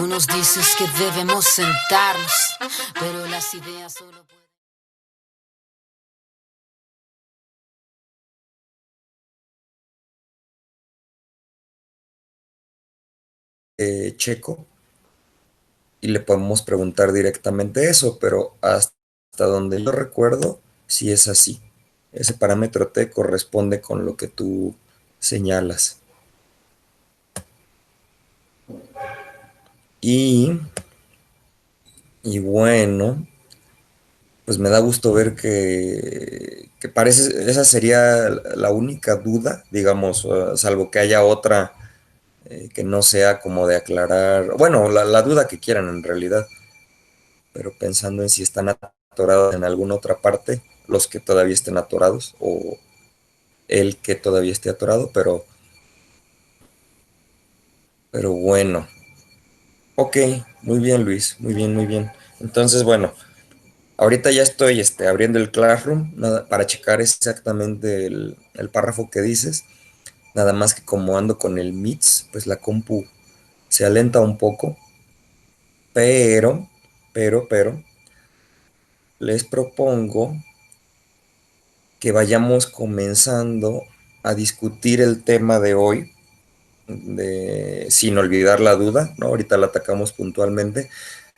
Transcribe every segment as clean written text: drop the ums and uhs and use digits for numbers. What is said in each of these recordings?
Tú nos dices que debemos sentarnos, pero las ideas solo pueden... Checo y le podemos preguntar directamente eso, pero hasta donde yo recuerdo, sí es así. Ese parámetro T corresponde con lo que tú señalas. Y, y bueno, pues me da gusto ver que parece, esa sería la única duda, digamos, salvo que haya otra que no sea como de aclarar, bueno, la duda que quieran en realidad, pero pensando en si están atorados en alguna otra parte, los que todavía estén atorados, o el que todavía esté atorado, pero bueno, ok, muy bien Luis, muy bien, muy bien. Entonces, bueno, ahorita ya estoy abriendo el Classroom para checar exactamente el párrafo que dices, nada más que como ando con el MITS, pues la compu se alenta un poco, pero, pero, les propongo que vayamos comenzando a discutir el tema de hoy, sin olvidar la duda, ¿no? Ahorita la atacamos puntualmente,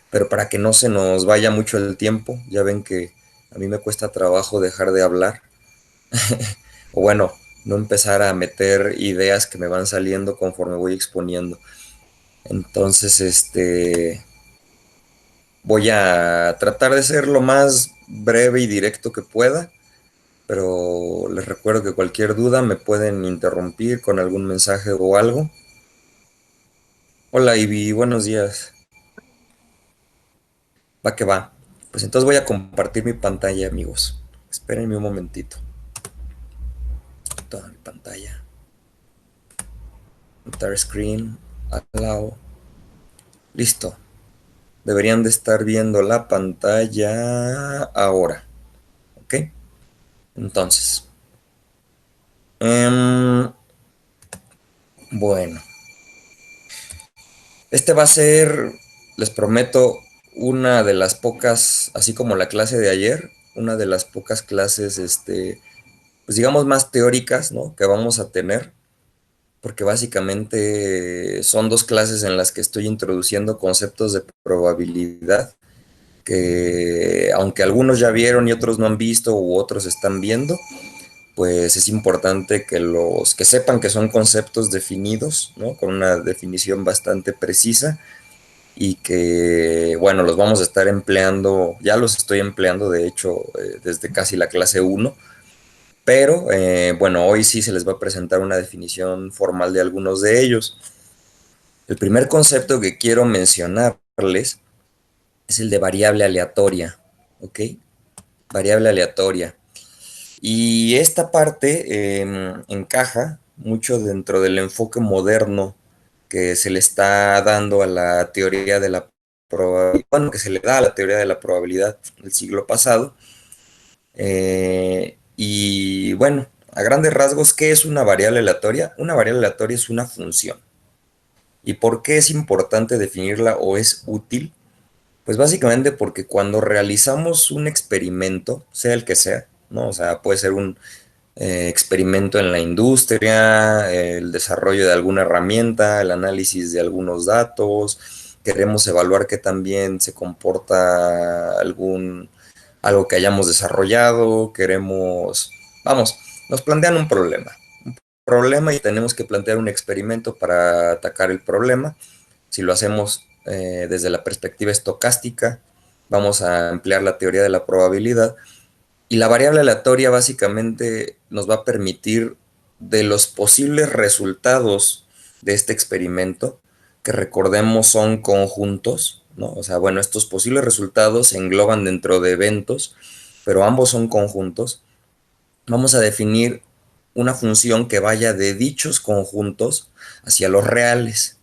pero para que no se nos vaya mucho el tiempo, ya ven que a mí me cuesta trabajo dejar de hablar, o bueno, no empezar a meter ideas que me van saliendo conforme voy exponiendo. Entonces, voy a tratar de ser lo más breve y directo que pueda, pero les recuerdo que cualquier duda me pueden interrumpir con algún mensaje o algo. Hola Ivy, buenos días. Va que va. Pues entonces voy a compartir mi pantalla, amigos. Espérenme un momentito. Toda mi pantalla. Entire screen. Allow. Listo. Deberían de estar viendo la pantalla ahora. ¿Ok? Entonces. Bueno. Este va a ser, les prometo, una de las pocas, así como la clase de ayer, una de las pocas clases, pues digamos más teóricas, ¿no? Que vamos a tener, porque básicamente son dos clases en las que estoy introduciendo conceptos de probabilidad, que aunque algunos ya vieron y otros no han visto u otros están viendo, pues es importante que los que sepan que son conceptos definidos, ¿no? Con una definición bastante precisa y que, bueno, los vamos a estar empleando, ya los estoy empleando, de hecho, desde casi la clase uno, pero bueno, hoy sí se les va a presentar una definición formal de algunos de ellos. El primer concepto que quiero mencionarles es el de variable aleatoria, ¿ok? Variable aleatoria. Y esta parte encaja mucho dentro del enfoque moderno que se le está dando a la teoría de la probabilidad, bueno, que se le da a la teoría de la probabilidad del siglo pasado. Y bueno, a grandes rasgos, ¿qué es una variable aleatoria? Una variable aleatoria es una función. ¿Y por qué es importante definirla o es útil? Pues básicamente porque cuando realizamos un experimento, sea el que sea, ¿no? O sea, puede ser un experimento en la industria, el desarrollo de alguna herramienta, el análisis de algunos datos, queremos evaluar qué también se comporta algo que hayamos desarrollado, queremos, vamos, nos plantean un problema y tenemos que plantear un experimento para atacar el problema. Si lo hacemos desde la perspectiva estocástica, vamos a emplear la teoría de la probabilidad y la variable aleatoria básicamente nos va a permitir de los posibles resultados de este experimento, que recordemos son conjuntos, ¿no? O sea, bueno, estos posibles resultados se engloban dentro de eventos, pero ambos son conjuntos. Vamos a definir una función que vaya de dichos conjuntos hacia los reales.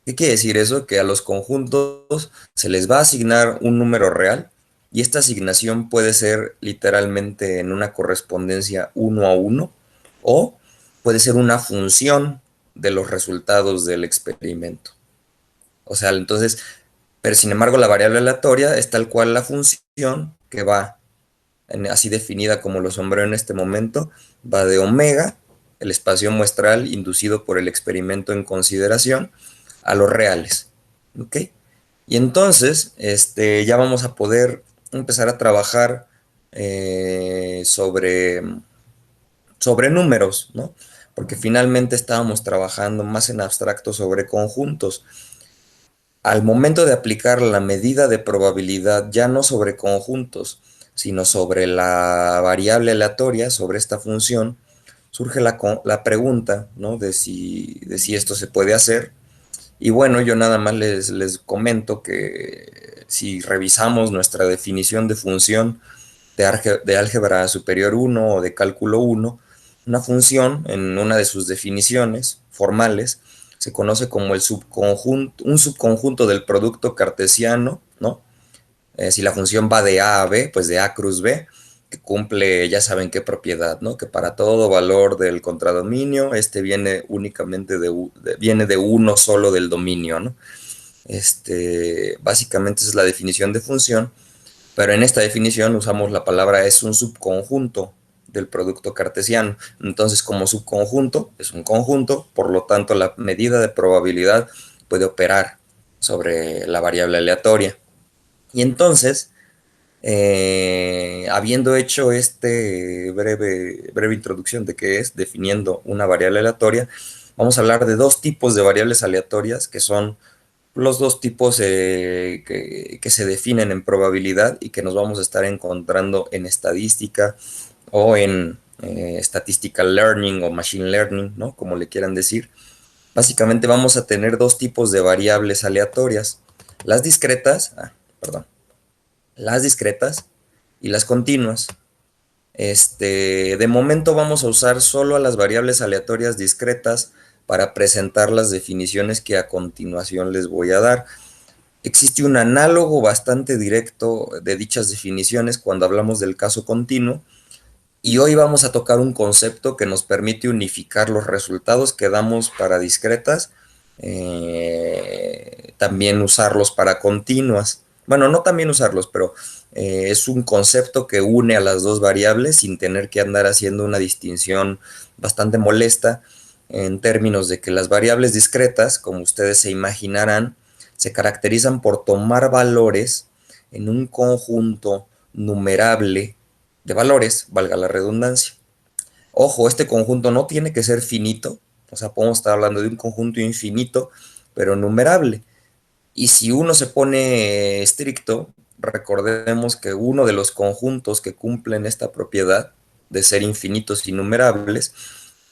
¿Qué quiere decir eso? Que a los conjuntos se les va a asignar un número real y esta asignación puede ser literalmente en una correspondencia uno a uno o puede ser una función de los resultados del experimento. O sea, entonces, pero sin embargo la variable aleatoria es tal cual la función que va, así definida como lo sombrero en este momento, va de omega, el espacio muestral inducido por el experimento en consideración, a los reales. ¿Ok? Y entonces, ya vamos a poder empezar a trabajar sobre números, ¿no? Porque finalmente estábamos trabajando más en abstracto sobre conjuntos. Al momento de aplicar la medida de probabilidad ya no sobre conjuntos, sino sobre la variable aleatoria, sobre esta función, surge la pregunta, ¿no? De si esto se puede hacer. Y bueno, yo nada más les comento que si revisamos nuestra definición de función de álgebra superior uno o de cálculo uno, una función en una de sus definiciones formales se conoce como un subconjunto del producto cartesiano, ¿no? Si la función va de A a B, pues de A cruz B, que cumple, ya saben qué propiedad, ¿no? Que para todo valor del contradominio, viene únicamente viene de uno solo del dominio, ¿no? Básicamente esa es la definición de función, pero en esta definición usamos la palabra es un subconjunto del producto cartesiano. Entonces, como subconjunto es un conjunto, por lo tanto la medida de probabilidad puede operar sobre la variable aleatoria. Y entonces, habiendo hecho breve introducción de qué es, definiendo una variable aleatoria, vamos a hablar de dos tipos de variables aleatorias que son los dos tipos que se definen en probabilidad y que nos vamos a estar encontrando en estadística o en statistical learning o machine learning, ¿no? Como le quieran decir. Básicamente vamos a tener dos tipos de variables aleatorias, las discretas, perdón, las discretas y las continuas. De momento vamos a usar solo a las variables aleatorias discretas para presentar las definiciones que a continuación les voy a dar. Existe un análogo bastante directo de dichas definiciones cuando hablamos del caso continuo, y hoy vamos a tocar un concepto que nos permite unificar los resultados que damos para discretas, también usarlos para continuas. Bueno, no también usarlos, pero es un concepto que une a las dos variables sin tener que andar haciendo una distinción bastante molesta en términos de que las variables discretas, como ustedes se imaginarán, se caracterizan por tomar valores en un conjunto numerable de valores, valga la redundancia. Ojo, este conjunto no tiene que ser finito, o sea, podemos estar hablando de un conjunto infinito, pero numerable. Y si uno se pone estricto, recordemos que uno de los conjuntos que cumplen esta propiedad de ser infinitos y numerables,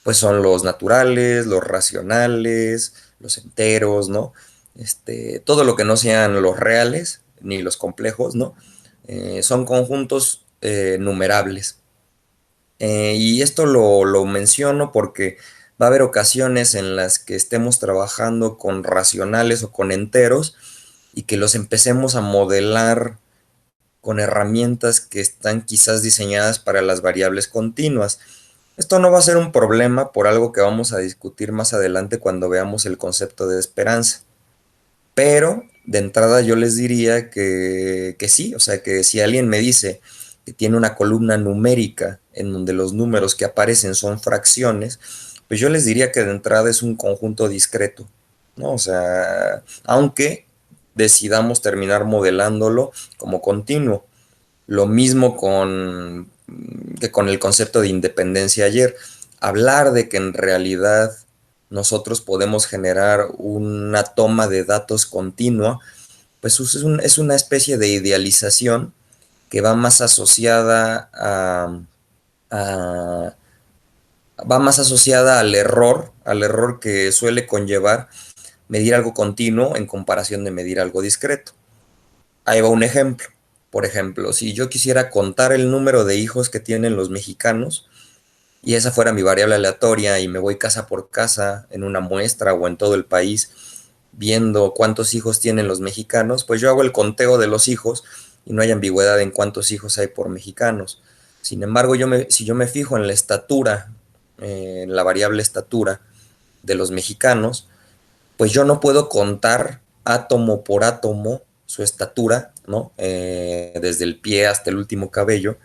pues son los naturales, los racionales, los enteros, ¿no? Todo lo que no sean los reales ni los complejos, ¿no? Son conjuntos numerables. Y esto lo menciono porque va a haber ocasiones en las que estemos trabajando con racionales o con enteros y que los empecemos a modelar con herramientas que están quizás diseñadas para las variables continuas. Esto no va a ser un problema por algo que vamos a discutir más adelante cuando veamos el concepto de esperanza. Pero de entrada yo les diría que sí, o sea que si alguien me dice que tiene una columna numérica en donde los números que aparecen son fracciones, pues yo les diría que de entrada es un conjunto discreto, ¿no? O sea, aunque decidamos terminar modelándolo como continuo. Lo mismo que con el concepto de independencia ayer. Hablar de que en realidad nosotros podemos generar una toma de datos continua, pues es una especie de idealización que va más asociada a- va más asociada al error que suele conllevar medir algo continuo en comparación de medir algo discreto. Ahí va un ejemplo. Por ejemplo, si yo quisiera contar el número de hijos que tienen los mexicanos y esa fuera mi variable aleatoria y me voy casa por casa en una muestra o en todo el país viendo cuántos hijos tienen los mexicanos, pues yo hago el conteo de los hijos y no hay ambigüedad en cuántos hijos hay por mexicanos. Sin embargo, si yo me fijo en la estatura, en la variable estatura de los mexicanos, pues yo no puedo contar átomo por átomo su estatura, ¿no? Desde el pie hasta el último cabello,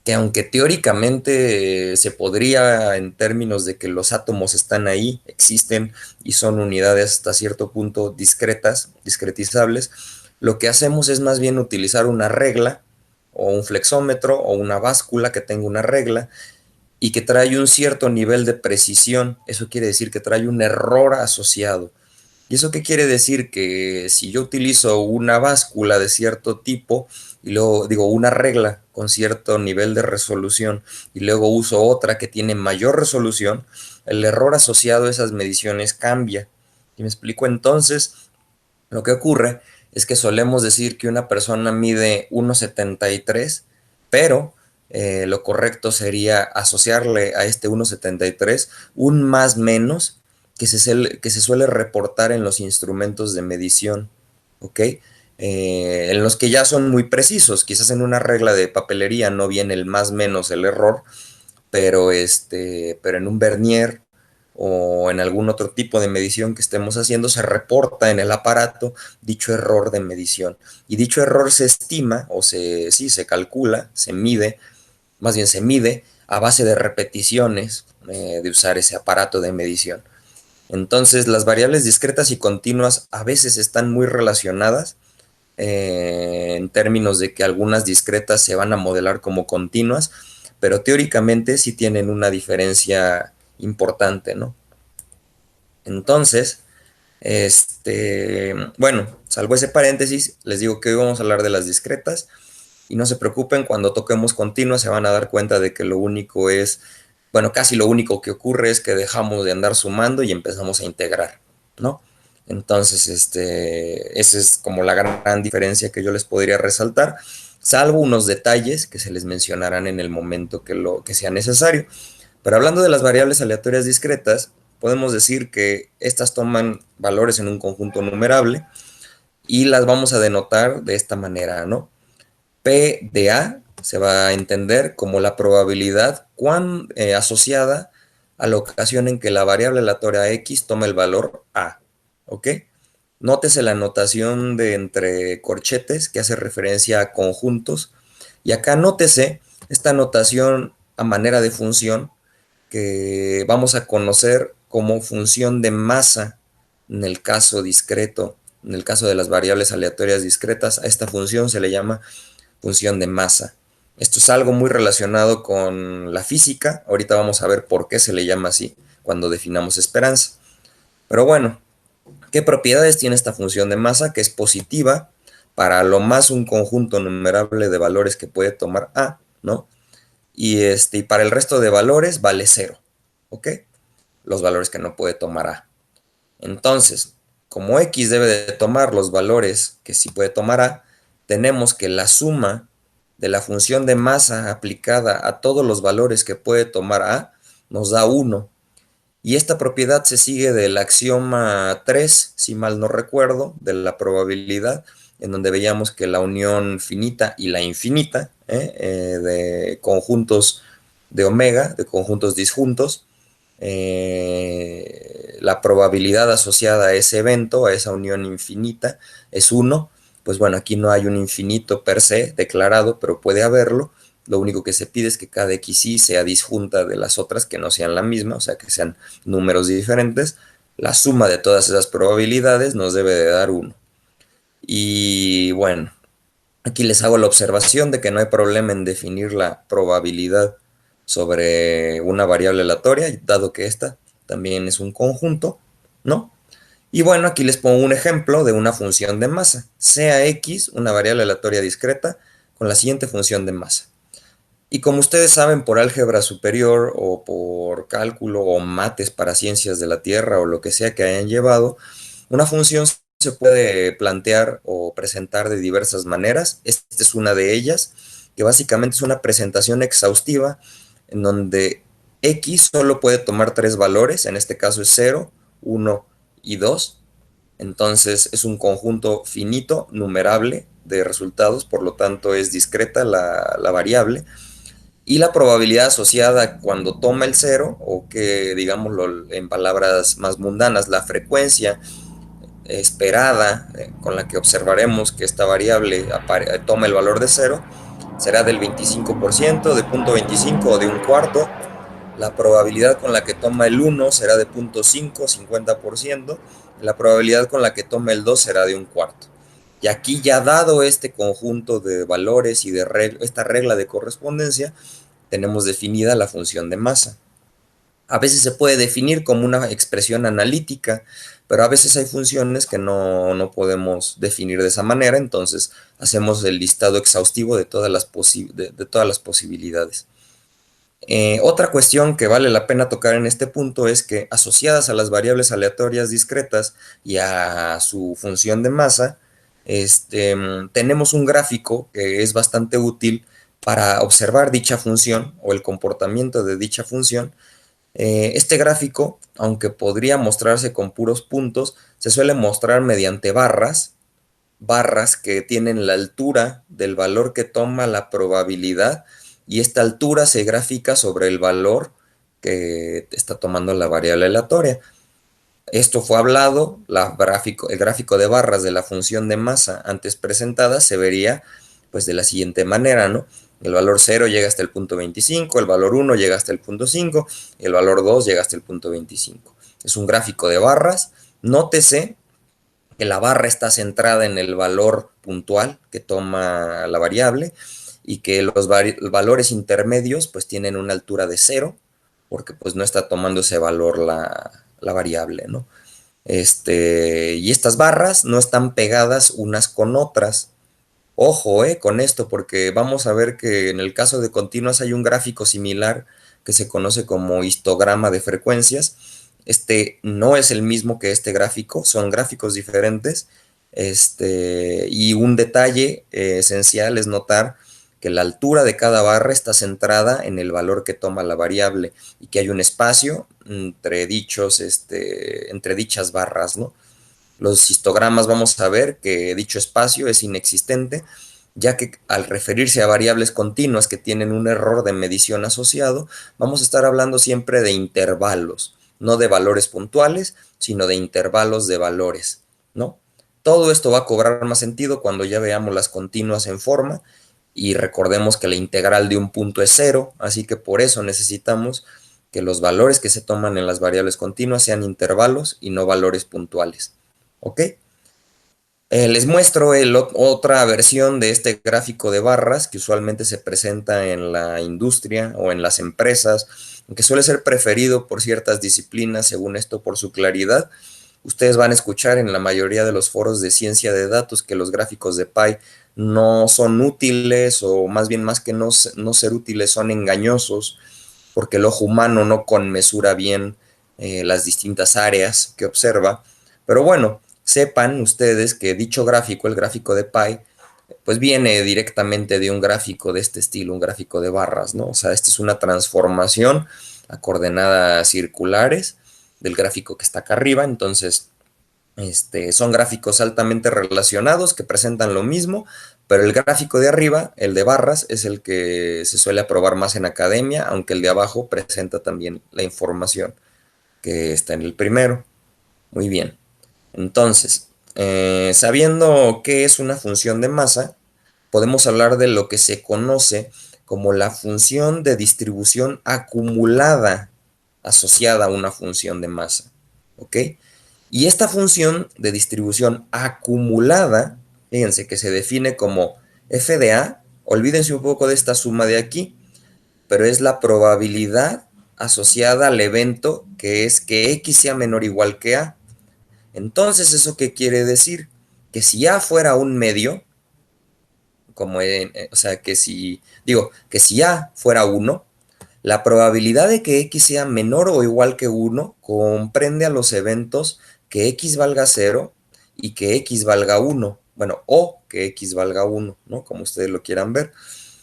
que aunque teóricamente se podría, en términos de que los átomos están ahí, existen y son unidades hasta cierto punto discretas, discretizables, lo que hacemos es más bien utilizar una regla o un flexómetro o una báscula que tenga una regla y que trae un cierto nivel de precisión. Eso quiere decir que trae un error asociado. ¿Y eso qué quiere decir? Que si yo utilizo una báscula de cierto tipo y luego digo una regla con cierto nivel de resolución y luego uso otra que tiene mayor resolución, el error asociado a esas mediciones cambia. ¿Y me explico? Entonces, lo que ocurre es que solemos decir que una persona mide 1,73, pero lo correcto sería asociarle a este 1,73 un más menos que se suele reportar en los instrumentos de medición, ¿ok? En los que ya son muy precisos, quizás en una regla de papelería no viene el más menos el error, pero en un vernier o en algún otro tipo de medición que estemos haciendo, se reporta en el aparato dicho error de medición. Y dicho error se estima, sí, se calcula, se mide, más bien se mide a base de repeticiones de usar ese aparato de medición. Entonces, las variables discretas y continuas a veces están muy relacionadas en términos de que algunas discretas se van a modelar como continuas, pero teóricamente sí tienen una diferencia importante, ¿no? Entonces, bueno, salvo ese paréntesis, les digo que hoy vamos a hablar de las discretas y no se preocupen, cuando toquemos continuas se van a dar cuenta de que lo único es, bueno, casi lo único que ocurre es que dejamos de andar sumando y empezamos a integrar, ¿no? Entonces, esa es como la gran diferencia que yo les podría resaltar, salvo unos detalles que se les mencionarán en el momento que sea necesario. Pero hablando de las variables aleatorias discretas, podemos decir que estas toman valores en un conjunto numerable y las vamos a denotar de esta manera, ¿no? P de A se va a entender como la probabilidad asociada a la ocasión en que la variable aleatoria X toma el valor A, ¿ok? Nótese la notación de entre corchetes que hace referencia a conjuntos y acá nótese esta notación a manera de función que vamos a conocer como función de masa en el caso discreto, en el caso de las variables aleatorias discretas, a esta función se le llama función de masa. Esto es algo muy relacionado con la física, ahorita vamos a ver por qué se le llama así cuando definamos esperanza. Pero bueno, ¿qué propiedades tiene esta función de masa? Que es positiva para lo más un conjunto numerable de valores que puede tomar A, ¿no? Y para el resto de valores vale 0, ¿ok? Los valores que no puede tomar A. Entonces, como X debe de tomar los valores que sí puede tomar A, tenemos que la suma de la función de masa aplicada a todos los valores que puede tomar A nos da 1. Y esta propiedad se sigue del axioma 3, si mal no recuerdo, de la probabilidad, en donde veíamos que la unión finita y la infinita de conjuntos de omega, de conjuntos disjuntos, la probabilidad asociada a ese evento, a esa unión infinita, es 1. Pues bueno, aquí no hay un infinito per se declarado, pero puede haberlo. Lo único que se pide es que cada XY sea disjunta de las otras que no sean la misma, o sea, que sean números diferentes. La suma de todas esas probabilidades nos debe de dar 1. Y bueno, aquí les hago la observación de que no hay problema en definir la probabilidad sobre una variable aleatoria, dado que esta también es un conjunto, ¿no? Y bueno, aquí les pongo un ejemplo de una función de masa, sea x, una variable aleatoria discreta, con la siguiente función de masa. Y como ustedes saben, por álgebra superior o por cálculo o mates para ciencias de la Tierra o lo que sea que hayan llevado, una función se puede plantear o presentar de diversas maneras. Esta es una de ellas, que básicamente es una presentación exhaustiva en donde x solo puede tomar tres valores, en este caso es 0, 1 y 2. Entonces es un conjunto finito, numerable de resultados, por lo tanto es discreta la variable. Y la probabilidad asociada cuando toma el 0, o que digámoslo en palabras más mundanas, la frecuencia esperada con la que observaremos que esta variable toma el valor de 0 será del 25%, de 0.25 o de un cuarto. La probabilidad con la que toma el 1 será de 0.5, 50%. La probabilidad con la que toma el 2 será de un cuarto. Y aquí, ya dado este conjunto de valores y esta regla de correspondencia, tenemos definida la función de masa. A veces se puede definir como una expresión analítica, pero a veces hay funciones que no podemos definir de esa manera, entonces hacemos el listado exhaustivo de todas las posibilidades. Otra cuestión que vale la pena tocar en este punto es que, asociadas a las variables aleatorias discretas y a su función de masa, tenemos un gráfico que es bastante útil para observar dicha función o el comportamiento de dicha función. Este gráfico, aunque podría mostrarse con puros puntos, se suele mostrar mediante barras que tienen la altura del valor que toma la probabilidad, y esta altura se grafica sobre el valor que está tomando la variable aleatoria. Esto fue hablado, el gráfico de barras de la función de masa antes presentada se vería pues de la siguiente manera, ¿no? El valor 0 llega hasta el punto 25, el valor 1 llega hasta el punto 5, y el valor 2 llega hasta el punto 25. Es un gráfico de barras. Nótese que la barra está centrada en el valor puntual que toma la variable, y que los valores intermedios pues tienen una altura de 0, porque pues no está tomando ese valor la variable, ¿no? Y estas barras no están pegadas unas con otras. Ojo, con esto, porque vamos a ver que en el caso de continuas hay un gráfico similar que se conoce como histograma de frecuencias. Este no es el mismo que este gráfico, son gráficos diferentes. Y un detalle esencial es notar que la altura de cada barra está centrada en el valor que toma la variable, y que hay un espacio entre dichas barras, ¿no? Los histogramas, vamos a ver que dicho espacio es inexistente, ya que al referirse a variables continuas que tienen un error de medición asociado, vamos a estar hablando siempre de intervalos, no de valores puntuales, sino de intervalos de valores, ¿no? Todo esto va a cobrar más sentido cuando ya veamos las continuas en forma, y recordemos que la integral de un punto es 0, así que por eso necesitamos que los valores que se toman en las variables continuas sean intervalos y no valores puntuales. ¿Ok? Les muestro otra versión de este gráfico de barras que usualmente se presenta en la industria o en las empresas, que suele ser preferido por ciertas disciplinas, según esto, por su claridad. Ustedes van a escuchar en la mayoría de los foros de ciencia de datos que los gráficos de Pi no son útiles, o más bien, más que no ser útiles, son engañosos, porque el ojo humano no conmesura bien las distintas áreas que observa. Pero bueno, sepan ustedes que dicho gráfico, el gráfico de Pi, pues viene directamente de un gráfico de este estilo, un gráfico de barras, ¿no? O sea, esta es una transformación a coordenadas circulares del gráfico que está acá arriba. Entonces, son gráficos altamente relacionados que presentan lo mismo, pero el gráfico de arriba, el de barras, es el que se suele aprobar más en academia, aunque el de abajo presenta también la información que está en el primero. Muy bien. Entonces, sabiendo qué es una función de masa, podemos hablar de lo que se conoce como la función de distribución acumulada asociada a una función de masa. ¿Ok? Y esta función de distribución acumulada, fíjense que se define como f de a, olvídense un poco de esta suma de aquí, pero es la probabilidad asociada al evento que es que x sea menor o igual que a. Entonces, ¿eso qué quiere decir? Que si a fuera un medio, o sea, que si a fuera 1, la probabilidad de que x sea menor o igual que 1 comprende a los eventos que x valga 0 y que x valga 1, bueno, o que x valga 1, ¿no? Como ustedes lo quieran ver.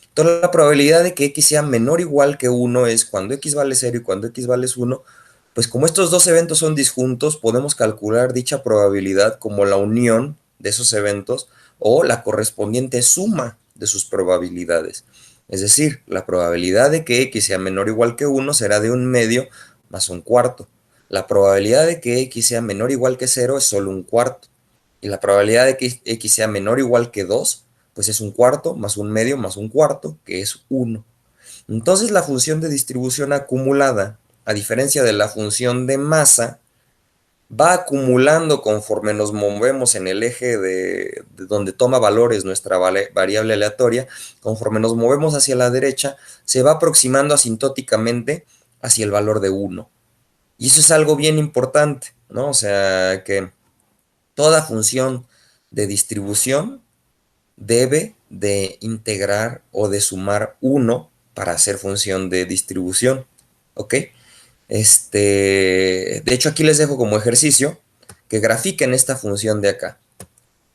Entonces, la probabilidad de que x sea menor o igual que 1 es cuando x vale 0 y cuando x vale 1. Pues como estos dos eventos son disjuntos, podemos calcular dicha probabilidad como la unión de esos eventos o la correspondiente suma de sus probabilidades. Es decir, la probabilidad de que x sea menor o igual que 1 será de un medio más un cuarto. La probabilidad de que x sea menor o igual que 0 es solo un cuarto. y la probabilidad de que x sea menor o igual que 2, pues es un cuarto más un medio más un cuarto, que es 1. Entonces la función de distribución acumulada, a diferencia de la función de masa, va acumulando conforme nos movemos en el eje de donde toma valores nuestra variable aleatoria. Conforme nos movemos hacia la derecha, se va aproximando asintóticamente hacia el valor de 1. Y eso es algo bien importante, ¿no? O sea, que toda función de distribución debe de integrar o de sumar 1 para hacer función de distribución, ¿ok? De hecho, aquí les dejo como ejercicio que grafiquen esta función de acá,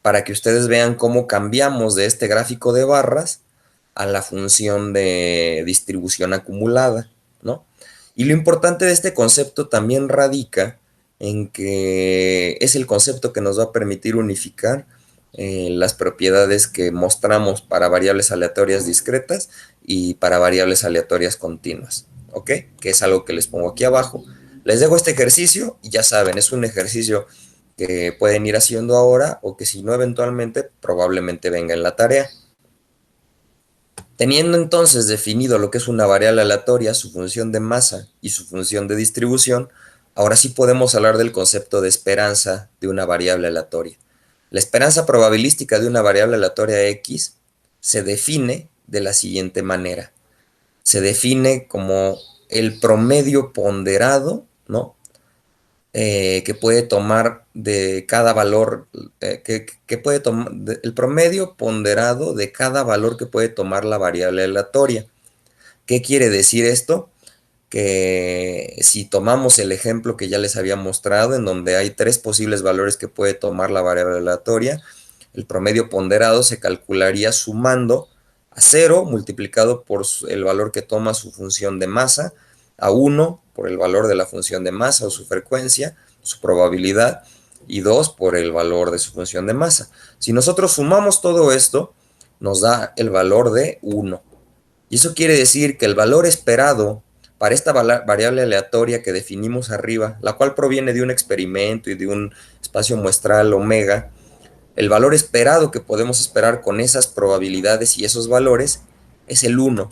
para que ustedes vean cómo cambiamos de este gráfico de barras a la función de distribución acumulada, ¿no? Y lo importante de este concepto también radica en que es el concepto que nos va a permitir unificar las propiedades que mostramos para variables aleatorias discretas y para variables aleatorias continuas, ¿ok? Que es algo que les pongo aquí abajo. Les dejo este ejercicio y ya saben, es un ejercicio que pueden ir haciendo ahora o que si no eventualmente probablemente venga en la tarea. Teniendo entonces definido lo que es una variable aleatoria, su función de masa y su función de distribución, ahora sí podemos hablar del concepto de esperanza de una variable aleatoria. La esperanza probabilística de una variable aleatoria x se define de la siguiente manera. Se define como el promedio ponderado, ¿no? Que puede tomar de cada valor, que puede tomar, el promedio ponderado de cada valor que puede tomar la variable aleatoria. ¿Qué quiere decir esto? Que si tomamos el ejemplo que ya les había mostrado, en donde hay 3 posibles valores que puede tomar la variable aleatoria, el promedio ponderado se calcularía sumando a 0 multiplicado por el valor que toma su función de masa, a 1 por el valor de la función de masa o su frecuencia, su probabilidad, y 2 por el valor de su función de masa. Si nosotros sumamos todo esto, nos da el valor de 1. Y eso quiere decir que el valor esperado para esta variable aleatoria que definimos arriba, la cual proviene de un experimento y de un espacio muestral omega, el valor esperado que podemos esperar con esas probabilidades y esos valores es el 1,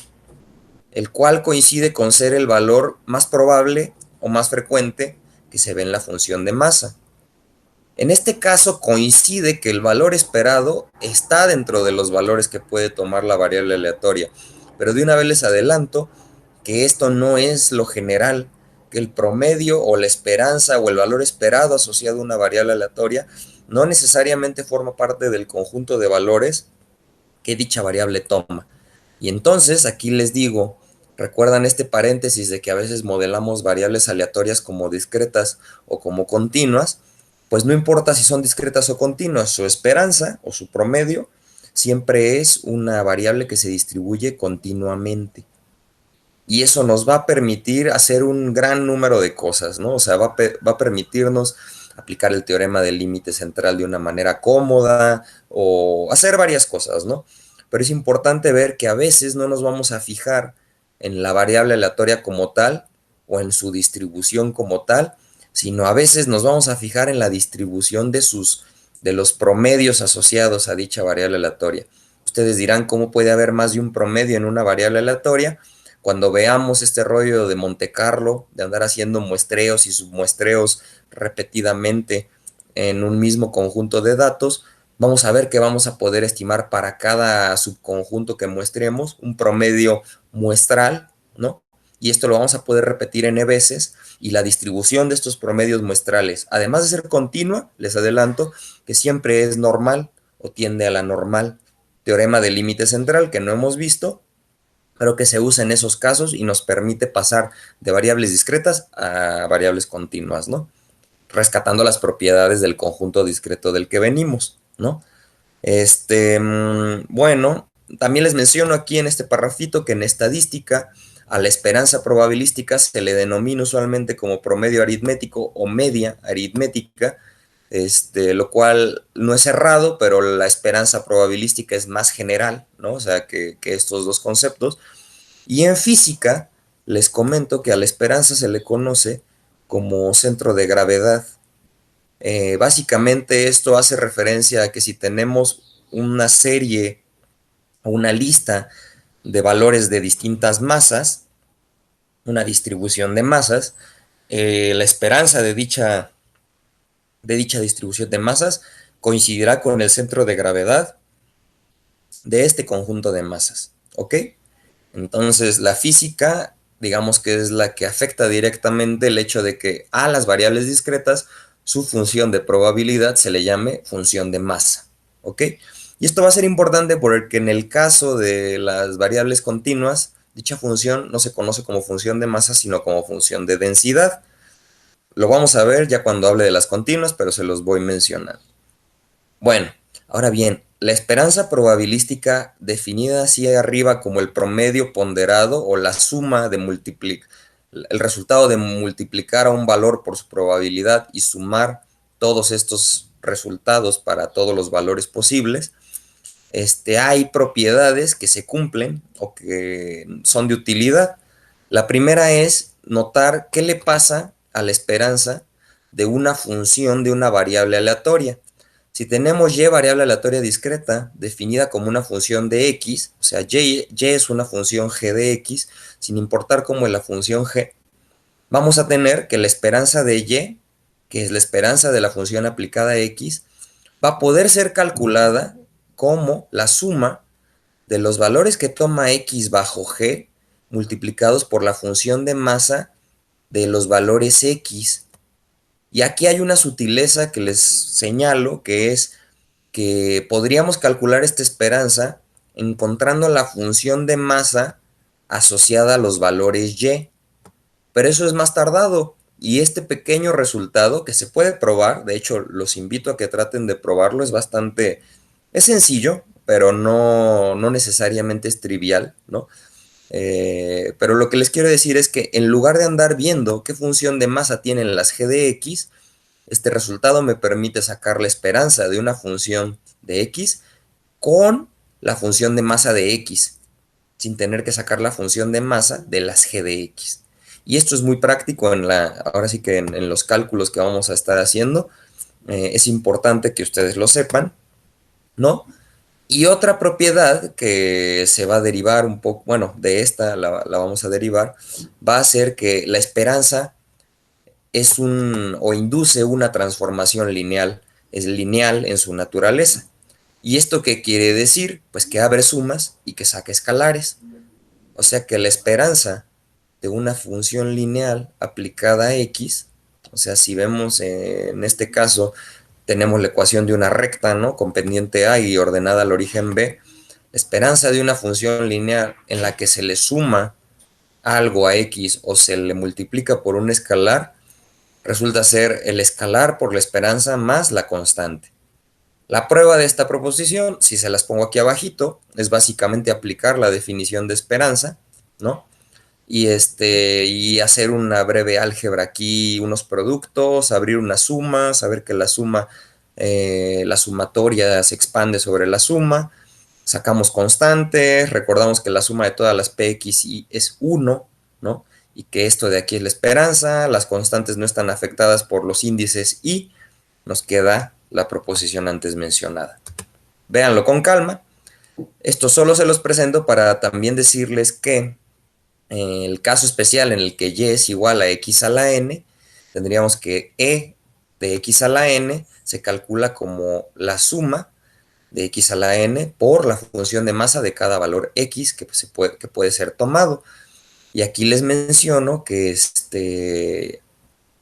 el cual coincide con ser el valor más probable o más frecuente que se ve en la función de masa. En este caso coincide que el valor esperado está dentro de los valores que puede tomar la variable aleatoria, pero de una vez les adelanto que esto no es lo general, que el promedio o la esperanza o el valor esperado asociado a una variable aleatoria no necesariamente forma parte del conjunto de valores que dicha variable toma. Y entonces aquí les digo, recuerdan este paréntesis de que a veces modelamos variables aleatorias como discretas o como continuas, pues no importa si son discretas o continuas, su esperanza o su promedio siempre es una variable que se distribuye continuamente. Y eso nos va a permitir hacer un gran número de cosas, ¿no? O sea, va a permitirnos aplicar el teorema del límite central de una manera cómoda o hacer varias cosas, ¿no? Pero es importante ver que a veces no nos vamos a fijar en la variable aleatoria como tal o en su distribución como tal, sino a veces nos vamos a fijar en la distribución de los promedios asociados a dicha variable aleatoria. Ustedes dirán, ¿cómo puede haber más de un promedio en una variable aleatoria? Cuando veamos este rollo de Monte Carlo, de andar haciendo muestreos y submuestreos repetidamente en un mismo conjunto de datos, vamos a ver que vamos a poder estimar para cada subconjunto que muestremos un promedio muestral, ¿no? Y esto lo vamos a poder repetir n veces, y la distribución de estos promedios muestrales, además de ser continua, les adelanto que siempre es normal o tiende a la normal. Teorema del límite central que no hemos visto, pero que se usa en esos casos y nos permite pasar de variables discretas a variables continuas, ¿no? Rescatando las propiedades del conjunto discreto del que venimos, ¿no? Bueno, también les menciono aquí en este parrafito que en estadística a la esperanza probabilística se le denomina usualmente como promedio aritmético o media aritmética, lo cual no es errado, pero la esperanza probabilística es más general, ¿no? O sea, que estos dos conceptos. Y en física, les comento que a la esperanza se le conoce como centro de gravedad, Básicamente esto hace referencia a que si tenemos una serie o una lista de valores de distintas masas, una distribución de masas, la esperanza de dicha distribución de masas coincidirá con el centro de gravedad de este conjunto de masas, ¿ok? Entonces, la física, digamos que es la que afecta directamente el hecho de que a las variables discretas su función de probabilidad se le llame función de masa, ¿ok? Y esto va a ser importante porque en el caso de las variables continuas, dicha función no se conoce como función de masa, sino como función de densidad. Lo vamos a ver ya cuando hable de las continuas, pero se los voy mencionando. Bueno, ahora bien, la esperanza probabilística definida así arriba como el promedio ponderado o la suma de el resultado de multiplicar a un valor por su probabilidad y sumar todos estos resultados para todos los valores posibles. Hay propiedades que se cumplen o que son de utilidad. La primera es notar qué le pasa a la esperanza de una función de una variable aleatoria. Si tenemos y variable aleatoria discreta definida como una función de x, o sea, y es una función g de x, sin importar cómo es la función g, vamos a tener que la esperanza de y, que es la esperanza de la función aplicada a x, va a poder ser calculada como la suma de los valores que toma x bajo g multiplicados por la función de masa de los valores x. Y aquí hay una sutileza que les señalo, que es que podríamos calcular esta esperanza encontrando la función de masa asociada a los valores y, pero eso es más tardado. Y este pequeño resultado que se puede probar, de hecho los invito a que traten de probarlo, es sencillo, pero no necesariamente es trivial, ¿no? Pero lo que les quiero decir es que en lugar de andar viendo qué función de masa tienen las g de x, este resultado me permite sacar la esperanza de una función de x con la función de masa de x, sin tener que sacar la función de masa de las g de x. Y esto es muy práctico ahora sí que en los cálculos que vamos a estar haciendo. Es importante que ustedes lo sepan, ¿no? Y otra propiedad que se va a derivar un poco, bueno, de esta la vamos a derivar, va a ser que la esperanza o induce una transformación lineal, es lineal en su naturaleza. ¿Y esto qué quiere decir? Pues que abre sumas y que saca escalares. O sea que la esperanza de una función lineal aplicada a x, o sea, si vemos en este caso, tenemos la ecuación de una recta, ¿no? Con pendiente a y ordenada al origen b, la esperanza de una función lineal en la que se le suma algo a x o se le multiplica por un escalar, resulta ser el escalar por la esperanza más la constante. La prueba de esta proposición, si se las pongo aquí abajito, es básicamente aplicar la definición de esperanza, ¿no? Y hacer una breve álgebra aquí, unos productos, abrir una suma, saber que la sumatoria se expande sobre la suma, sacamos constantes, recordamos que la suma de todas las px y es 1, ¿no? Y que esto de aquí es la esperanza, las constantes no están afectadas por los índices y nos queda la proposición antes mencionada. Véanlo con calma. Esto solo se los presento para también decirles que en el caso especial en el que y es igual a x a la n, tendríamos que e de x a la n se calcula como la suma de x a la n por la función de masa de cada valor x que puede ser tomado. Y aquí les menciono que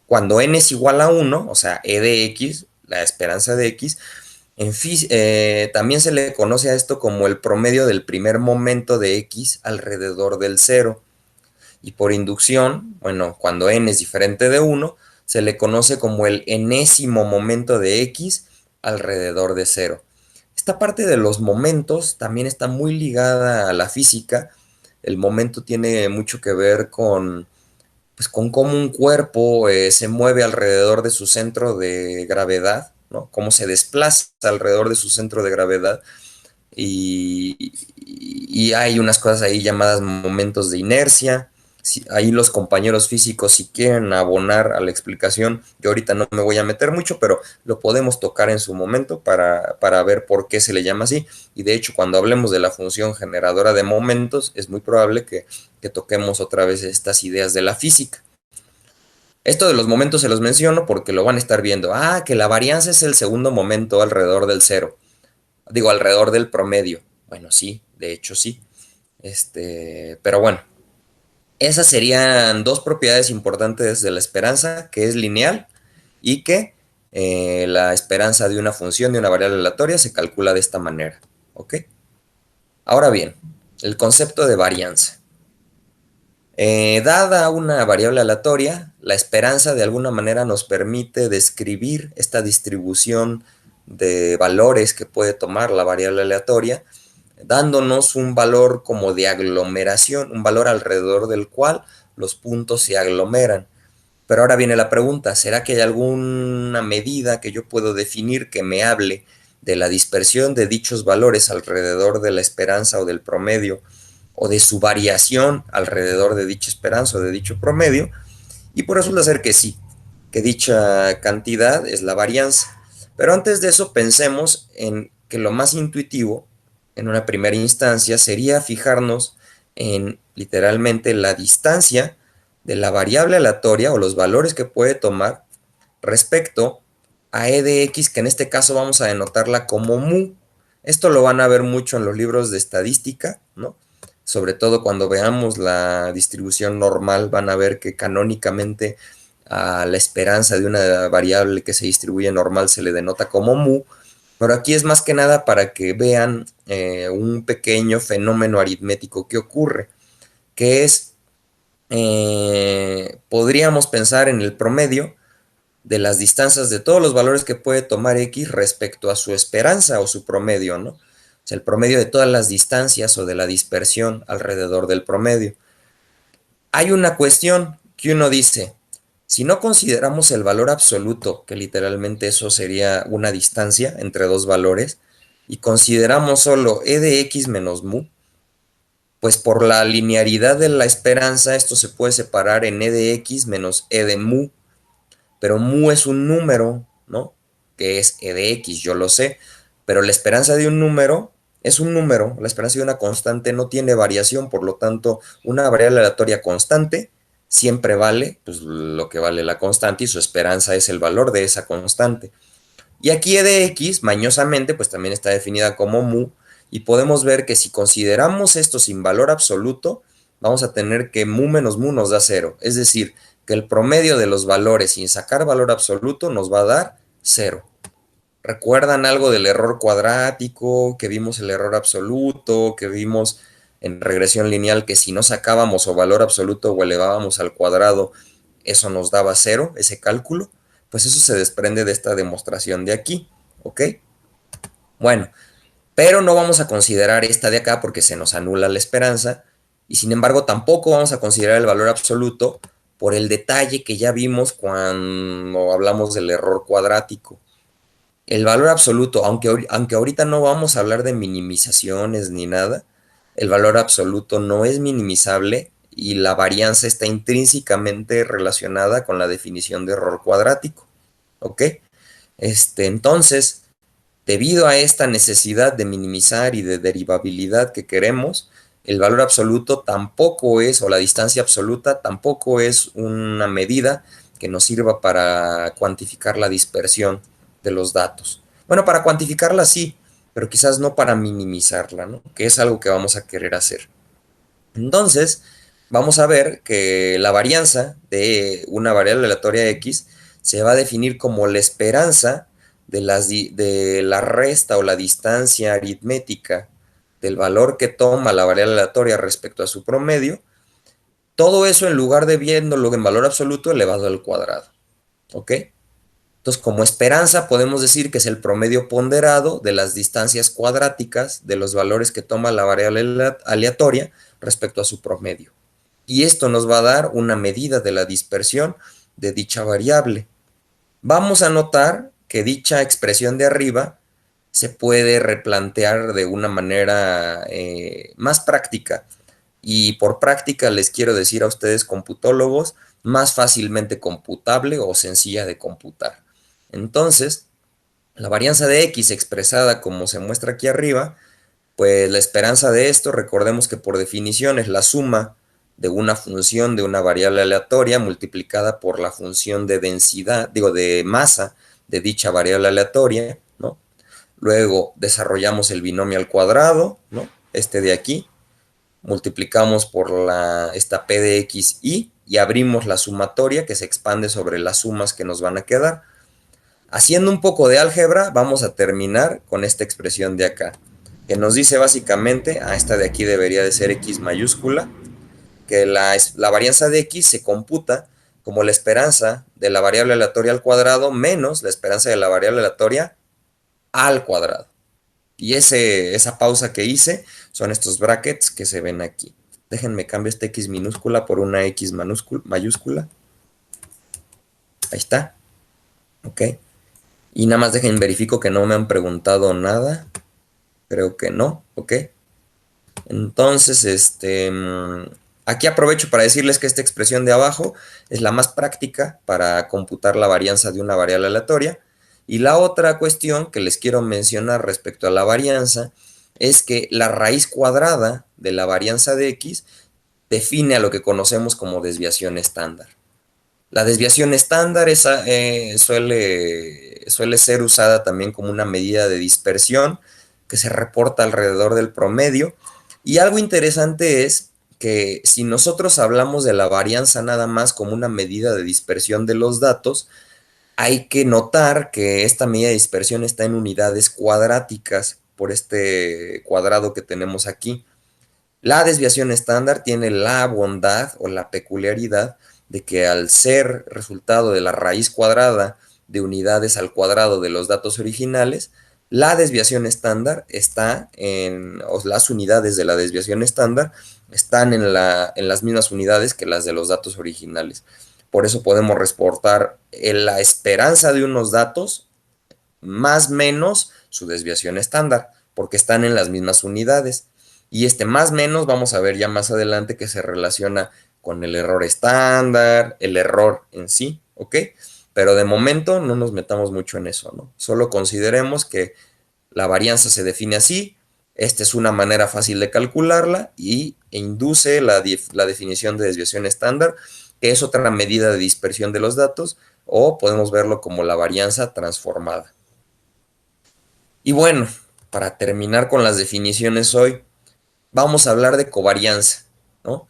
cuando n es igual a 1, o sea, e de x, la esperanza de x, también se le conoce a esto como el promedio del primer momento de x alrededor del 0. Y por inducción, bueno, cuando n es diferente de 1, se le conoce como el enésimo momento de x alrededor de 0. Esta parte de los momentos también está muy ligada a la física. El momento tiene mucho que ver pues, con cómo un cuerpo se mueve alrededor de su centro de gravedad, ¿no? Cómo se desplaza alrededor de su centro de gravedad. Y hay unas cosas ahí llamadas momentos de inercia. ahí los compañeros físicos, si quieren abonar a la explicación, yo ahorita no me voy a meter mucho, pero lo podemos tocar en su momento para ver por qué se le llama así. Y de hecho, cuando hablemos de la función generadora de momentos, es muy probable que toquemos otra vez estas ideas de la física. Esto de los momentos se los menciono porque lo van a estar viendo. Ah, que la varianza es el segundo momento alrededor del cero. Digo, alrededor del promedio. Bueno, sí, de hecho sí. Pero bueno, esas serían dos propiedades importantes de la esperanza, que es lineal y que la esperanza de una función de una variable aleatoria se calcula de esta manera. ¿Ok? Ahora bien, el concepto de varianza. Dada una variable aleatoria, la esperanza de alguna manera nos permite describir esta distribución de valores que puede tomar la variable aleatoria, dándonos un valor como de aglomeración, un valor alrededor del cual los puntos se aglomeran. Pero ahora viene la pregunta, ¿será que hay alguna medida que yo puedo definir que me hable de la dispersión de dichos valores alrededor de la esperanza o del promedio, o de su variación alrededor de dicha esperanza o de dicho promedio? Y por eso resulta ser que sí, que dicha cantidad es la varianza. Pero antes de eso pensemos en que lo más intuitivo en una primera instancia sería fijarnos en literalmente la distancia de la variable aleatoria o los valores que puede tomar respecto a e de x, que en este caso vamos a denotarla como mu. Esto lo van a ver mucho en los libros de estadística, ¿no? Sobre todo cuando veamos la distribución normal, van a ver que canónicamente a la esperanza de una variable que se distribuye normal se le denota como mu, pero aquí es más que nada para que vean un pequeño fenómeno aritmético que ocurre, que es, podríamos pensar en el promedio de las distancias de todos los valores que puede tomar X respecto a su esperanza o su promedio, ¿no? O sea, el promedio de todas las distancias o de la dispersión alrededor del promedio. Hay una cuestión que uno dice, si no consideramos el valor absoluto, que literalmente eso sería una distancia entre dos valores, y consideramos solo e de x menos mu, pues por la linearidad de la esperanza esto se puede separar en e de x menos e de mu, pero mu es un número, ¿no? Que es e de x, yo lo sé, pero la esperanza de un número es un número, la esperanza de una constante no tiene variación, por lo tanto, una variable aleatoria constante siempre vale pues, lo que vale la constante y su esperanza es el valor de esa constante. Y aquí e de x, mañosamente, pues también está definida como mu, y podemos ver que si consideramos esto sin valor absoluto, vamos a tener que mu menos mu nos da cero, es decir, que el promedio de los valores sin sacar valor absoluto nos va a dar cero. ¿Recuerdan algo del error cuadrático? Que vimos el error absoluto, que vimos en regresión lineal que si no sacábamos o valor absoluto o elevábamos al cuadrado, eso nos daba cero, ese cálculo. Pues eso se desprende de esta demostración de aquí, ¿ok? Bueno, pero no vamos a considerar esta de acá porque se nos anula la esperanza, y sin embargo tampoco vamos a considerar el valor absoluto por el detalle que ya vimos cuando hablamos del error cuadrático. El valor absoluto, aunque ahorita no vamos a hablar de minimizaciones ni nada, el valor absoluto no es minimizable y la varianza está intrínsecamente relacionada con la definición de error cuadrático. ¿Ok? Entonces, debido a esta necesidad de minimizar y de derivabilidad que queremos, el valor absoluto tampoco es, o la distancia absoluta tampoco es una medida que nos sirva para cuantificar la dispersión de los datos. Bueno, para cuantificarla sí, pero quizás no para minimizarla, ¿no? Que es algo que vamos a querer hacer. Entonces, vamos a ver que la varianza de una variable aleatoria x se va a definir como la esperanza de la resta o la distancia aritmética del valor que toma la variable aleatoria respecto a su promedio, todo eso en lugar de viéndolo en valor absoluto elevado al cuadrado. ¿Ok? Entonces, como esperanza podemos decir que es el promedio ponderado de las distancias cuadráticas de los valores que toma la variable aleatoria respecto a su promedio. Y esto nos va a dar una medida de la dispersión de dicha variable. Vamos a notar que dicha expresión de arriba se puede replantear de una manera más práctica y por práctica les quiero decir a ustedes computólogos, más fácilmente computable o sencilla de computar. Entonces, la varianza de X expresada como se muestra aquí arriba, pues la esperanza de esto, recordemos que por definición es la suma de una función de una variable aleatoria multiplicada por la función de densidad, digo, de masa de dicha variable aleatoria, ¿no? Luego desarrollamos el binomio al cuadrado, ¿no? Este de aquí, multiplicamos por esta P de X y abrimos la sumatoria que se expande sobre las sumas que nos van a quedar. Haciendo un poco de álgebra, vamos a terminar con esta expresión de acá, que nos dice básicamente, esta de aquí debería de ser X mayúscula, que la varianza de X se computa como la esperanza de la variable aleatoria al cuadrado menos la esperanza de la variable aleatoria al cuadrado. Y esa pausa que hice son estos brackets que se ven aquí. Déjenme cambiar esta X minúscula por una X mayúscula. Ahí está. Ok. Y nada más dejen verifico que no me han preguntado nada. Creo que no. Ok. Entonces, aquí aprovecho para decirles que esta expresión de abajo es la más práctica para computar la varianza de una variable aleatoria. Y la otra cuestión que les quiero mencionar respecto a la varianza es que la raíz cuadrada de la varianza de X define a lo que conocemos como desviación estándar. La desviación estándar suele ser usada también como una medida de dispersión que se reporta alrededor del promedio. Y algo interesante es que si nosotros hablamos de la varianza nada más como una medida de dispersión de los datos, hay que notar que esta medida de dispersión está en unidades cuadráticas por este cuadrado que tenemos aquí. La desviación estándar tiene la bondad o la peculiaridad de que al ser resultado de la raíz cuadrada de unidades al cuadrado de los datos originales, la desviación estándar está o las unidades de la desviación estándar están en las mismas unidades que las de los datos originales. Por eso podemos reportar la esperanza de unos datos más menos su desviación estándar, porque están en las mismas unidades. Y más menos vamos a ver ya más adelante que se relaciona con el error estándar, el error en sí, ¿ok? Pero de momento no nos metamos mucho en eso, ¿no? Solo consideremos que la varianza se define así, esta es una manera fácil de calcularla e induce la definición de desviación estándar, que es otra medida de dispersión de los datos, o podemos verlo como la varianza transformada. Y bueno, para terminar con las definiciones hoy, vamos a hablar de covarianza, ¿no?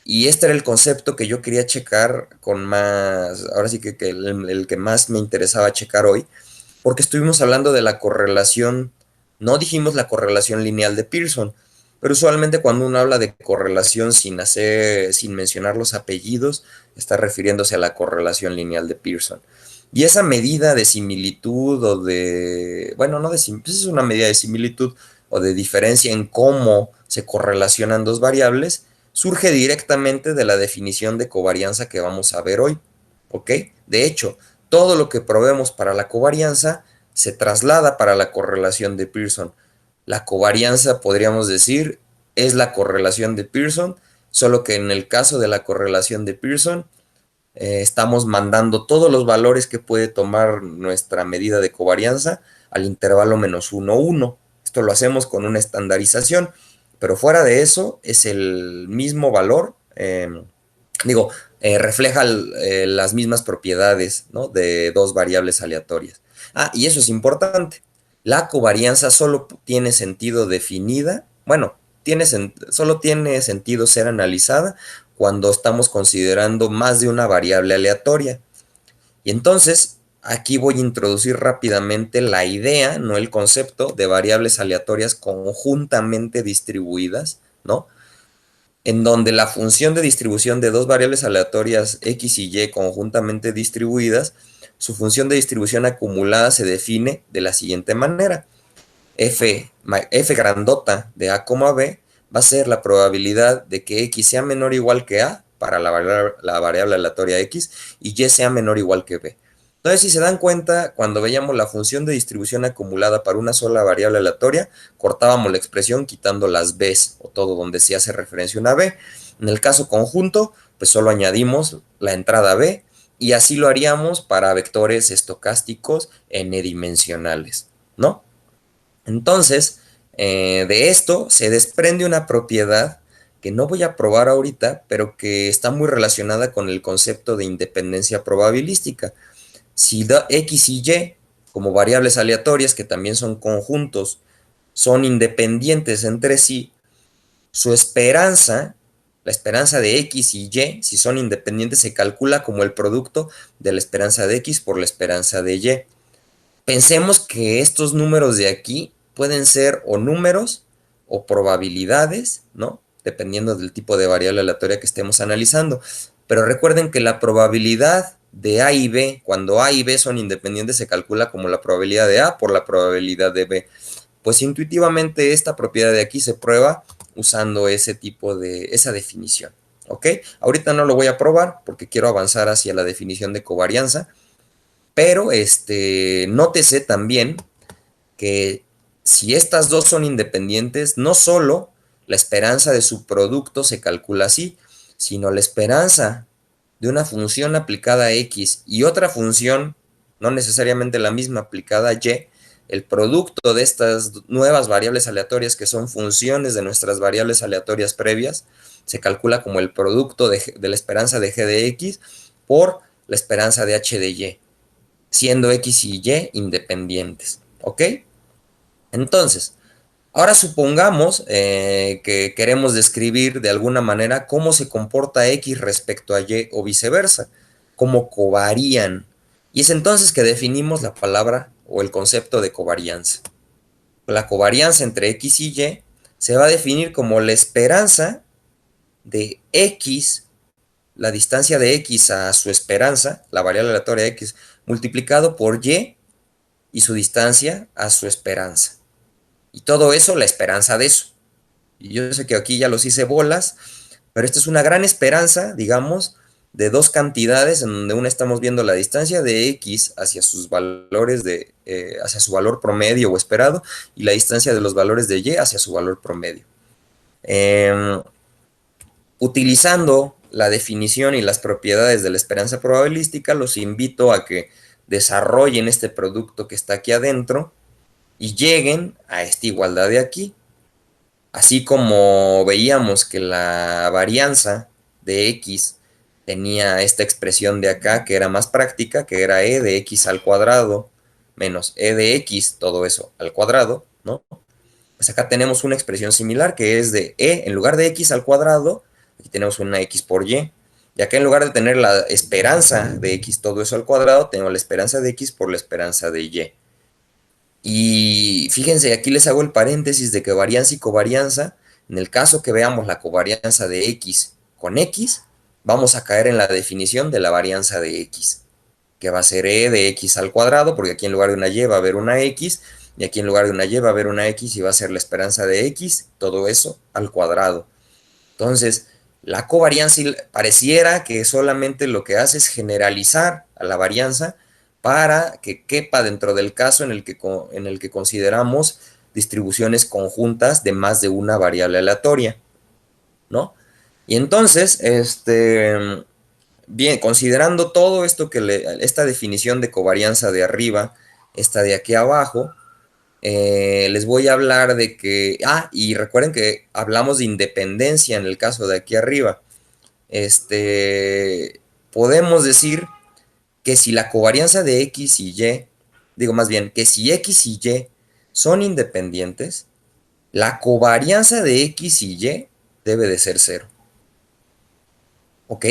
Y este era el concepto que yo quería checar con más, ahora sí que el que más me interesaba checar hoy, porque estuvimos hablando de la correlación, no dijimos la correlación lineal de Pearson, pero usualmente cuando uno habla de correlación sin mencionar los apellidos, está refiriéndose a la correlación lineal de Pearson. Y esa medida de similitud o de, bueno, no de similitud, es una medida de similitud o de diferencia en cómo se correlacionan dos variables, surge directamente de la definición de covarianza que vamos a ver hoy, ¿ok? De hecho, todo lo que probemos para la covarianza se traslada para la correlación de Pearson. La covarianza, podríamos decir, es la correlación de Pearson, solo que en el caso de la correlación de Pearson, estamos mandando todos los valores que puede tomar nuestra medida de covarianza al intervalo -1, 1. Esto lo hacemos con una estandarización, pero fuera de eso es el mismo valor, refleja las mismas propiedades, ¿no?, de dos variables aleatorias. Y eso es importante. La covarianza solo tiene sentido definida, bueno, solo tiene sentido ser analizada cuando estamos considerando más de una variable aleatoria. Y entonces, aquí voy a introducir rápidamente la idea, no el concepto, de variables aleatorias conjuntamente distribuidas, ¿no? En donde la función de distribución de dos variables aleatorias x y y conjuntamente distribuidas, su función de distribución acumulada se define de la siguiente manera. F grandota de A, B va a ser la probabilidad de que x sea menor o igual que A para la variable aleatoria x y y sea menor o igual que B. Entonces, si se dan cuenta, cuando veíamos la función de distribución acumulada para una sola variable aleatoria, cortábamos la expresión quitando las b's o todo donde se hace referencia a una b. En el caso conjunto, pues solo añadimos la entrada b y así lo haríamos para vectores estocásticos n-dimensionales, ¿no? Entonces, de esto se desprende una propiedad que no voy a probar ahorita, pero que está muy relacionada con el concepto de independencia probabilística. Si X y Y, como variables aleatorias que también son conjuntos, son independientes entre sí, su esperanza, la esperanza de X y Y, si son independientes, se calcula como el producto de la esperanza de X por la esperanza de Y. Pensemos que estos números de aquí pueden ser o números o probabilidades, ¿no? Dependiendo del tipo de variable aleatoria que estemos analizando. Pero recuerden que la probabilidad de A y B, cuando A y B son independientes, se calcula como la probabilidad de A por la probabilidad de B. Pues intuitivamente esta propiedad de aquí se prueba usando esa definición. ¿Ok? Ahorita no lo voy a probar porque quiero avanzar hacia la definición de covarianza, pero nótese también que si estas dos son independientes, no solo la esperanza de su producto se calcula así, sino la esperanza de una función aplicada a X y otra función, no necesariamente la misma, aplicada a Y, el producto de estas nuevas variables aleatorias que son funciones de nuestras variables aleatorias previas, se calcula como el producto de la esperanza de G de X por la esperanza de H de Y, siendo X y Y independientes, ¿ok? Entonces, ahora supongamos que queremos describir de alguna manera cómo se comporta X respecto a Y o viceversa, cómo covarían. Y es entonces que definimos la palabra o el concepto de covarianza. La covarianza entre X y Y se va a definir como la esperanza de X, la distancia de X a su esperanza, la variable aleatoria X, multiplicado por y su distancia a su esperanza. Y todo eso, la esperanza de eso. Y yo sé que aquí ya los hice bolas, pero esta es una gran esperanza, digamos, de dos cantidades en donde una estamos viendo la distancia de X hacia sus valores hacia su valor promedio o esperado, y la distancia de los valores de Y hacia su valor promedio. Utilizando la definición y las propiedades de la esperanza probabilística, los invito a que desarrollen este producto que está aquí adentro y lleguen a esta igualdad de aquí. Así como veíamos que la varianza de X tenía esta expresión de acá que era más práctica, que era e de X al cuadrado menos e de X, todo eso al cuadrado, ¿no? Pues acá tenemos una expresión similar que es de e, en lugar de X al cuadrado, aquí tenemos una X por Y. Y acá en lugar de tener la esperanza de X, todo eso al cuadrado, tenemos la esperanza de X por la esperanza de Y. Y fíjense, aquí les hago el paréntesis de que varianza y covarianza, en el caso que veamos la covarianza de X con X, vamos a caer en la definición de la varianza de X, que va a ser e de X al cuadrado, porque aquí en lugar de una Y va a haber una X, y aquí en lugar de una Y va a haber una X y va a ser la esperanza de X, todo eso al cuadrado. Entonces, la covarianza pareciera que solamente lo que hace es generalizar a la varianza para que quepa dentro del caso en el que consideramos distribuciones conjuntas de más de una variable aleatoria, ¿no? Y entonces, bien, considerando todo esto esta definición de covarianza de arriba, esta de aquí abajo, les voy a hablar de que, y recuerden que hablamos de independencia en el caso de aquí arriba. Podemos decir que si la covarianza de X y Y, digo más bien, que si X y Y son independientes, la covarianza de X y Y debe de ser cero. ¿Ok?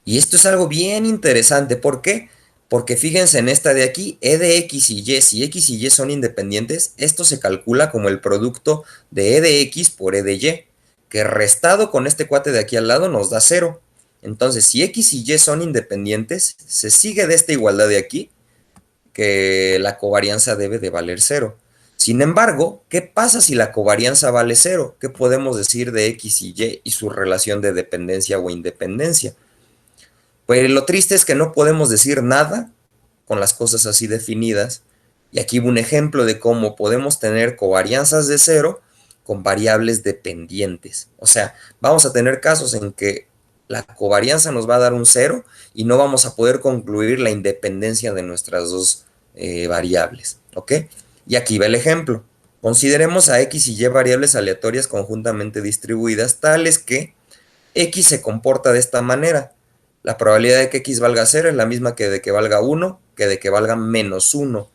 Y esto es algo bien interesante. ¿Por qué? Porque fíjense en esta de aquí, e de X y Y, si X y Y son independientes, esto se calcula como el producto de e de X por e de Y, que restado con este cuate de aquí al lado nos da cero. Entonces, si X y Y son independientes, se sigue de esta igualdad de aquí, que la covarianza debe de valer cero. Sin embargo, ¿qué pasa si la covarianza vale cero? ¿Qué podemos decir de X y su relación de dependencia o independencia? Pues lo triste es que no podemos decir nada con las cosas así definidas. Y aquí un ejemplo de cómo podemos tener covarianzas de cero con variables dependientes. O sea, vamos a tener casos en que la covarianza nos va a dar un cero y no vamos a poder concluir la independencia de nuestras dos variables. ¿Ok? Y aquí va el ejemplo. Consideremos a x y y variables aleatorias conjuntamente distribuidas, tales que x se comporta de esta manera. La probabilidad de que x valga 0 es la misma que de que valga 1, que de que valga menos 1.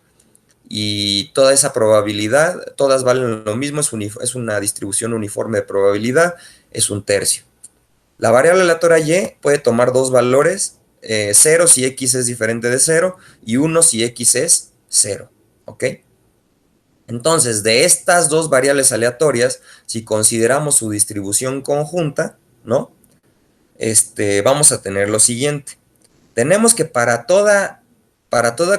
Y toda esa probabilidad, todas valen lo mismo, es una distribución uniforme de probabilidad, es un tercio. La variable aleatoria y puede tomar dos valores, 0 si x es diferente de 0 y 1 si x es 0. ¿Ok? Entonces, de estas dos variables aleatorias, si consideramos su distribución conjunta, ¿no? Vamos a tener lo siguiente. Tenemos que para toda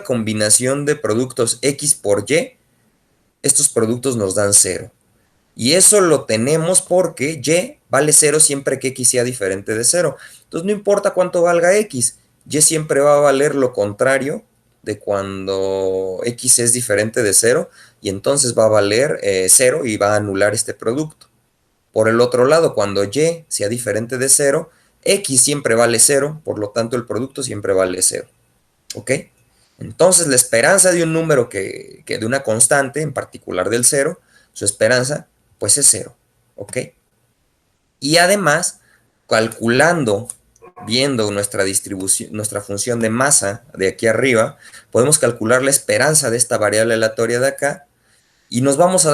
combinación de productos x por y, estos productos nos dan 0. Y eso lo tenemos porque y vale 0 siempre que x sea diferente de 0. Entonces no importa cuánto valga x, y siempre va a valer lo contrario de cuando x es diferente de 0, y entonces va a valer 0 y va a anular este producto. Por el otro lado, cuando y sea diferente de 0, x siempre vale 0, por lo tanto el producto siempre vale 0. ¿Ok? Entonces la esperanza de un número que de una constante, en particular del 0, su esperanza pues es 0. ¿Ok? Y además, calculando, viendo nuestra distribución, nuestra función de masa de aquí arriba, podemos calcular la esperanza de esta variable aleatoria de acá y nos vamos a dar